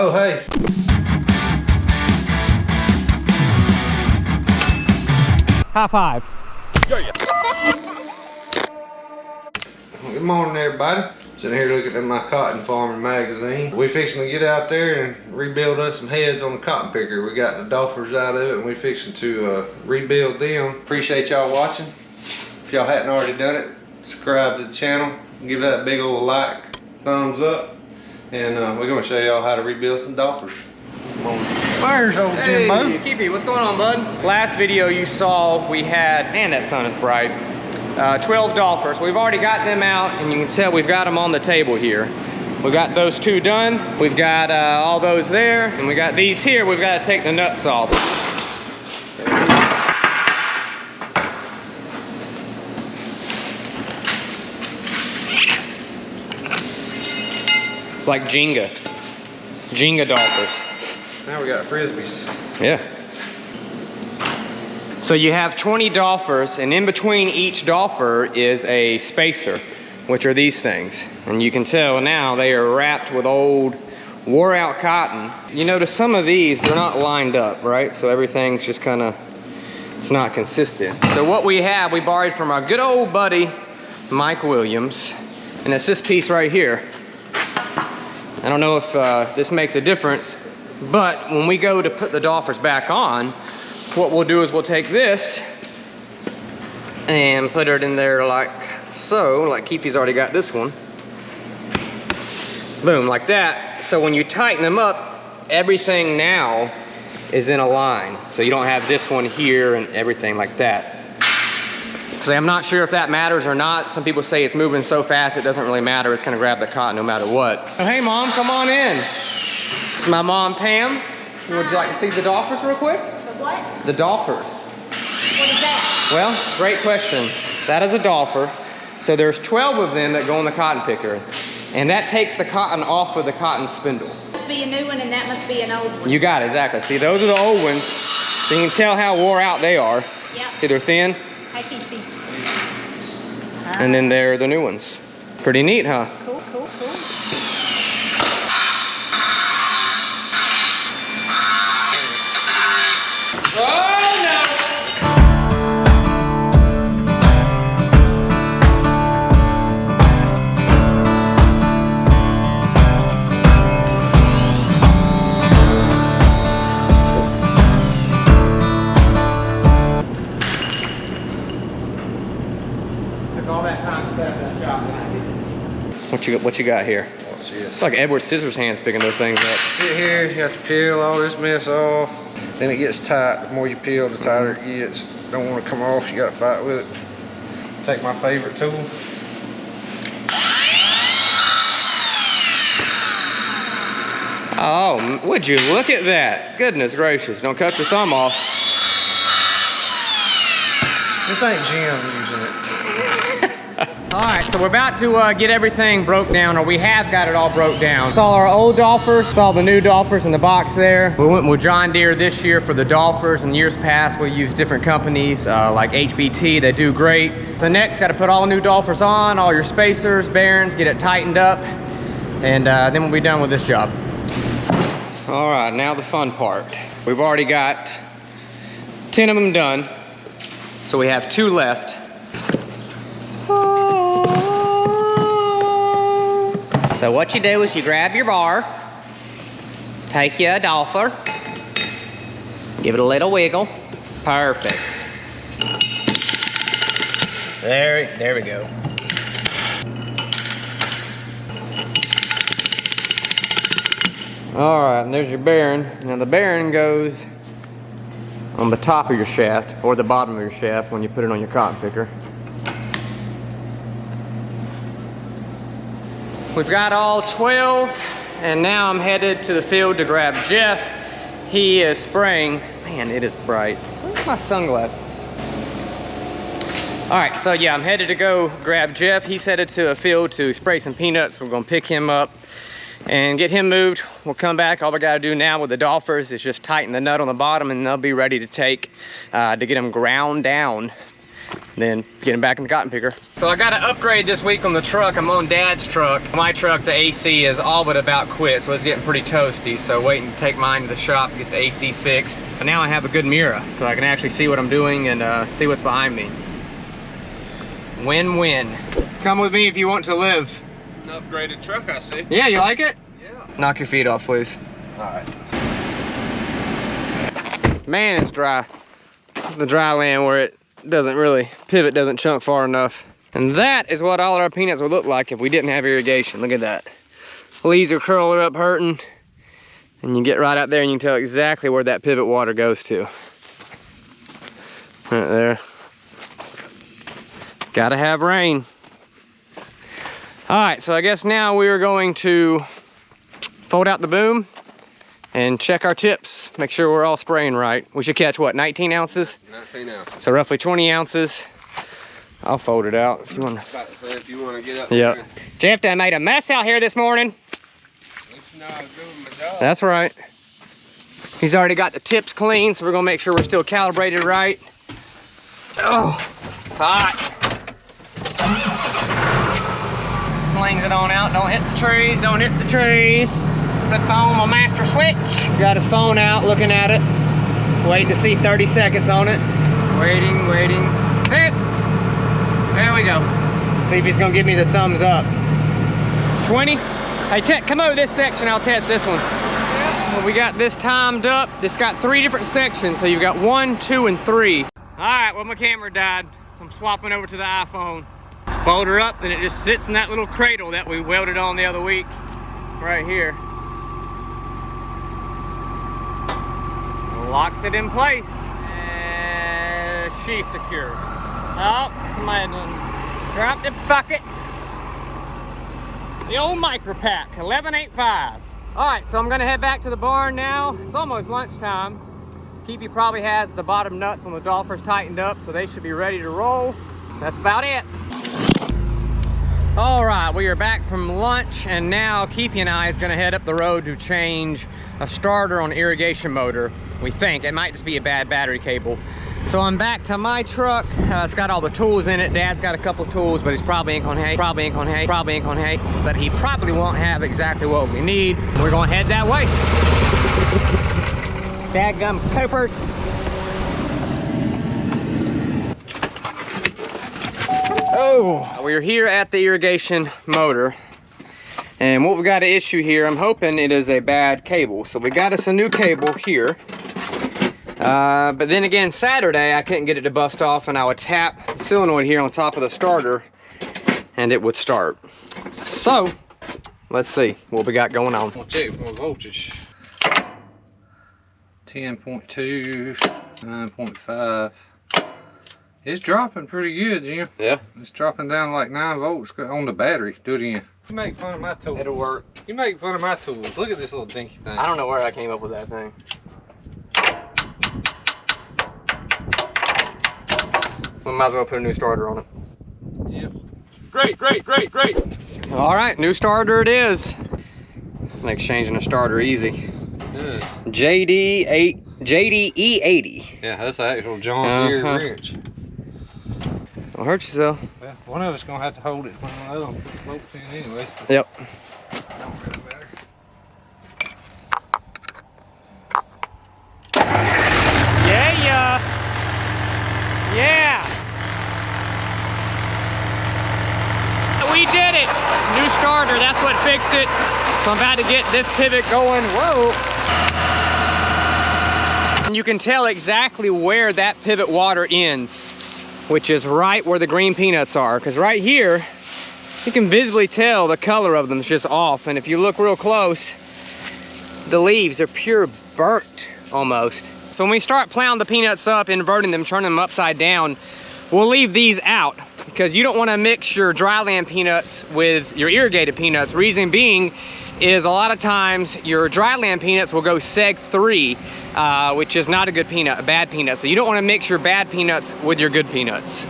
Oh, hey. High five. Good morning, everybody. Sitting here looking at my cotton farming magazine. We fixing to get out there and rebuild us some heads on the cotton picker. We got the doffers out of it and we fixing to rebuild them. Appreciate y'all watching. If y'all hadn't already done it, subscribe to the channel. Give that a big old like, thumbs up. And we're gonna show y'all how to rebuild some doffers. Where's old Jimbo? Hey, Keepy, what's going on, bud? Last video you saw, we had, man, that sun is bright. 12 doffers. We've already got them out, and you can tell we've got them on the table here. We've got those two done. We've got all those there, and we got these here. We've got to take the nuts off. It's like Jenga. Jenga doffers. Now we got frisbees. Yeah. So you have 20 doffers, and in between each doffer is a spacer, which are these things. And you can tell now they are wrapped with old, wore out cotton. You notice some of these, they're not lined up, right? So everything's just kind of, it's not consistent. So what we have, we borrowed from our good old buddy, Mike Williams, and it's this piece right here. I don't know if this makes a difference, but when we go to put the doffers back on, what we'll do is we'll take this and put it in there like so, like Keefy's already got this one. Boom, like that. So when you tighten them up, everything now is in a line. So you don't have this one here and everything like that. So I'm not sure if that matters or not. Some people say it's moving so fast it doesn't really matter. It's gonna grab the cotton no matter what. Oh, hey Mom, come on in. It's my mom, Pam. Would you like to see the doffers real quick? What? The doffers. What is that? Well, great question. That is a doffer. So there's 12 of them that go in the cotton picker. And that takes the cotton off of the cotton spindle. Must be a new one and that must be an old one. You got it, exactly. See, those are the old ones. So you can tell how wore out they are. Yep. See, they're thin. Hi, Keithy. And then they're the new ones. Pretty neat, huh? Cool, cool, cool. All that time to set up that shop. What you got here? Watch this. It's like Edward Scissorhands picking those things up. Sit here, you have to peel all this mess off. Then it gets tight. The more you peel, the tighter it gets. Don't want to come off, you got to fight with it. Take my favorite tool. Oh, would you look at that? Goodness gracious, don't cut your thumb off. This ain't Jim using it. All right, so we're about to get everything broke down, or we have got it all broke down. Saw our old doffers, saw the new doffers in the box there. We went with John Deere this year for the doffers. In years past, we used different companies like HBT, they do great. So next, got to put all new doffers on, all your spacers, bearings, get it tightened up, and then we'll be done with this job. All right, now the fun part. We've already got 10 of them done, so we have 2 left. So what you do is you grab your bar, take you a doffer, give it a little wiggle. Perfect. There we go. All right, and there's your bearing. Now the bearing goes on the top of your shaft or the bottom of your shaft when you put it on your cotton picker. We've got all 12, and now I'm headed to the field to grab Jeff. He is spraying. Man, it is bright. Where's my sunglasses? All right, so yeah, I'm headed to go grab Jeff. He's headed to a field to spray some peanuts. We're gonna pick him up and get him moved. We'll come back. All we gotta do now with the doffers is just tighten the nut on the bottom, and they'll be ready to take to get them ground down then get him back in the cotton picker. So I got to upgrade this week on the truck. I'm on Dad's truck. My truck, the AC is all but about quit, so it's getting pretty toasty. So waiting to take mine to the shop to get the AC fixed. But now I have a good mirror, so I can actually see what I'm doing and see what's behind me. Win-win. Come with me if you want to live. An upgraded truck, I see. Yeah, you like it? Yeah. Knock your feet off, please. All right. Man, it's dry. The Dryland where it doesn't really, pivot doesn't chunk far enough. And that is what all our peanuts would look like if we didn't have irrigation. Look at that. Leaves are curled up, hurting. And you get right out there and you can tell exactly where that pivot water goes to. Right there. Gotta have rain. All right, so I guess now we are going to fold out the boom and check our tips, make sure we're all spraying right. We should catch what, 19 ounces? 19 ounces. So roughly 20 ounces. I'll fold it out if you want to. If you want to get up Yeah. there. Jeff done made a mess out here this morning. It's not doing my job. That's right. He's already got the tips clean, so we're gonna make sure we're still calibrated right. Oh, it's hot. Slings it on out, don't hit the trees, don't hit the trees. Flip on my master switch. He's got his phone out looking at it. Waiting to see 30 seconds on it. Waiting, waiting. Hey, there we go. See if he's gonna give me the thumbs up. 20. Hey, Chet, come over this section, I'll test this one. Well, we got this timed up. It's got 3 different sections, so you've got 1, 2, and 3. All right, well, my camera died, so I'm swapping over to the iPhone. Fold her up, then it just sits in that little cradle that we welded on the other week, right here. Locks it in place. And she's secure. Oh, somebody done dropped the bucket. The old micro pack, 1185. All right, so I'm gonna head back to the barn now. It's almost lunchtime. Keepy probably has the bottom nuts on the doffers tightened up, so they should be ready to roll. That's about it. All right, we are back from lunch, and now Keepy and I is gonna head up the road to change a starter on the irrigation motor. We think it might just be a bad battery cable. So I'm back to my truck. It's got all the tools in it. Dad's got a couple of tools, but he's probably ain't gonna hay, probably ain't gonna hay, probably ain't gonna hay, but he probably won't have exactly what we need. We're gonna head that way. Dadgum copers. Oh, we're here at the irrigation motor. And what we got an issue here, I'm hoping it is a bad cable. So we got us a new cable here. But then again, Saturday, I couldn't get it to bust off, and I would tap the solenoid here on top of the starter and it would start. So, let's see what we got going on. I'll check more voltage. 10.2, 9.5. It's dropping pretty good, Jim. Yeah. It's dropping down like 9 volts on the battery. Do it again. You make fun of my tools. It'll work. You make fun of my tools. Look at this little dinky thing. I don't know where I came up with that thing. We might as well put a new starter on it. Yep. Great, great, great, great. All right, new starter it is. Makes changing a starter easy. Good. JDE80. Yeah, that's the actual John Deere Uh-huh. wrench. Don't hurt yourself. Well, one of us gonna have to hold it when one of them put the bolts in anyway. So Yep. don't really matter. Yeah. Yeah. We did it. New starter, that's what fixed it. So I'm about to get this pivot going. Whoa. And you can tell exactly where that pivot water ends, which is right where the green peanuts are. Because right here, you can visibly tell the color of them is just off. And if you look real close, the leaves are pure burnt almost. So when we start plowing the peanuts up, inverting them, turning them upside down, we'll leave these out because you don't want to mix your dryland peanuts with your irrigated peanuts. Reason being is a lot of times your dryland peanuts will go seg 3, which is not a good peanut, a bad peanut. So you don't want to mix your bad peanuts with your good peanuts.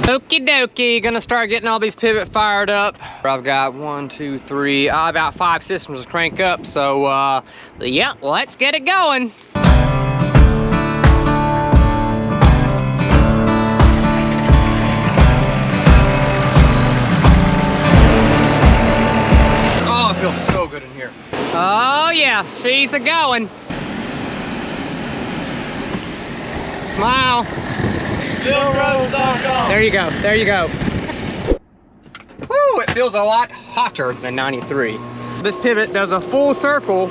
Okie dokie, gonna start getting all these pivot fired up. I've got 1, 2, 3, about 5 systems to crank up. So yeah, let's get it going. yeah, she's a going. Smile. There you go, there you go. Woo, it feels a lot hotter than 93. This pivot does a full circle,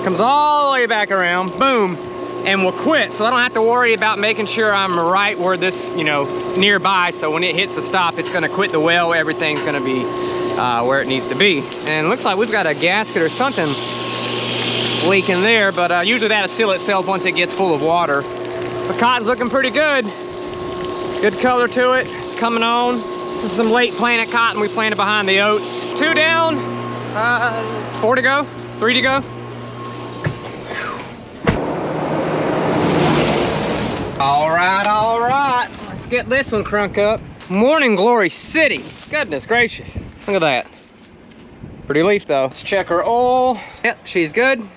comes all the way back around, boom, and will quit. So I don't have to worry about making sure I'm right where this, you know, nearby. So when it hits the stop, it's gonna quit the well, everything's gonna be where it needs to be. And it looks like we've got a gasket or something leaking there, but usually that'll seal itself once it gets full of water. The cotton's looking pretty good. Good color to it, it's coming on. This is some late planted cotton we planted behind the oats. 2 down, 4 to go, 3 to go. All right, let's get this one crunk up. Morning Glory City, goodness gracious. Look at that. Pretty leaf though. Let's check her oil. Yep, she's good.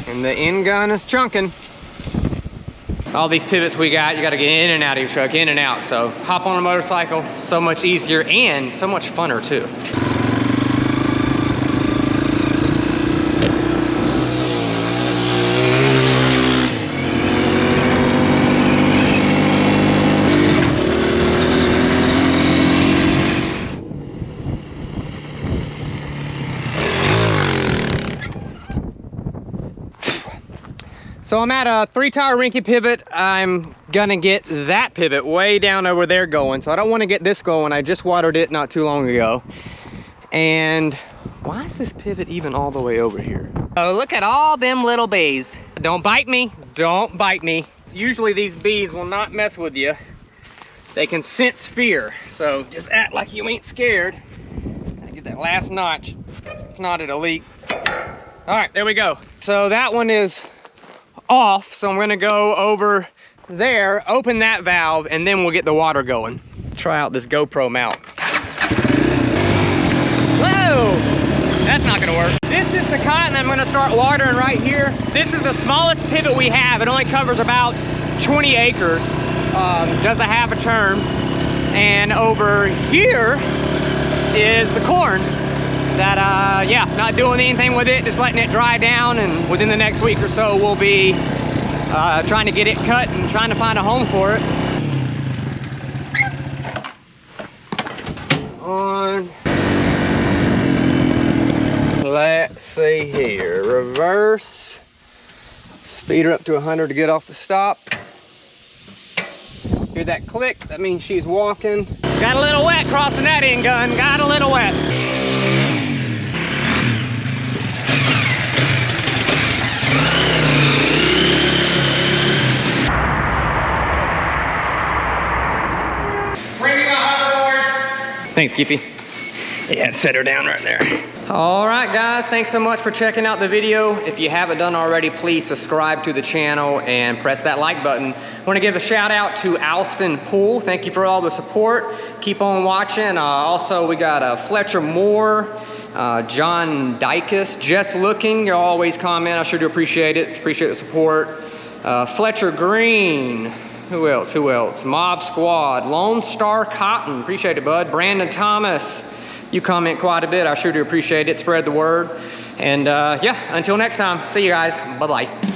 And the end gun is chunking. All these pivots we got, you gotta get in and out of your truck, in and out. So hop on a motorcycle, so much easier and so much funner too. So I'm at a 3-tire Rinky pivot. I'm gonna get that pivot way down over there going. So I don't wanna get this going. I just watered it not too long ago. And why is this pivot even all the way over here? Oh, look at all them little bees. Don't bite me, don't bite me. Usually these bees will not mess with you. They can sense fear. So just act like you ain't scared. Gotta get that last notch. If not, it'll leak. All right, there we go. So that one is off, so I'm gonna go over there, open that valve, and then we'll get the water going. Try out this GoPro mount. Whoa, that's not gonna work. This is the cotton I'm gonna start watering right here. This is the smallest pivot we have. It only covers about 20 acres. Does a half a turn. And over here is the corn that, yeah, not doing anything with it, just letting it dry down, and within the next week or so we'll be trying to get it cut and trying to find a home for it. On. Let's see here, reverse, speed her up to 100 to get off the stop. Hear that click, that means she's walking. Got a little wet crossing that end gun, got a little wet. Thanks, Gippy. Yeah, set her down right there. All right, guys, thanks so much for checking out the video. If you haven't done already, please subscribe to the channel and press that like button. I want to give a shout out to Alston Pool. Thank you for all the support. Keep on watching. Also, we got Fletcher Moore, John Dykus, Just Looking. You always comment. I sure do appreciate it. Appreciate the support. Fletcher Green. Who else? Mob Squad, Lone Star Cotton, appreciate it, bud. Brandon Thomas, you comment quite a bit. I sure do appreciate it. Spread the word. And yeah, until next time, see you guys. Bye-bye.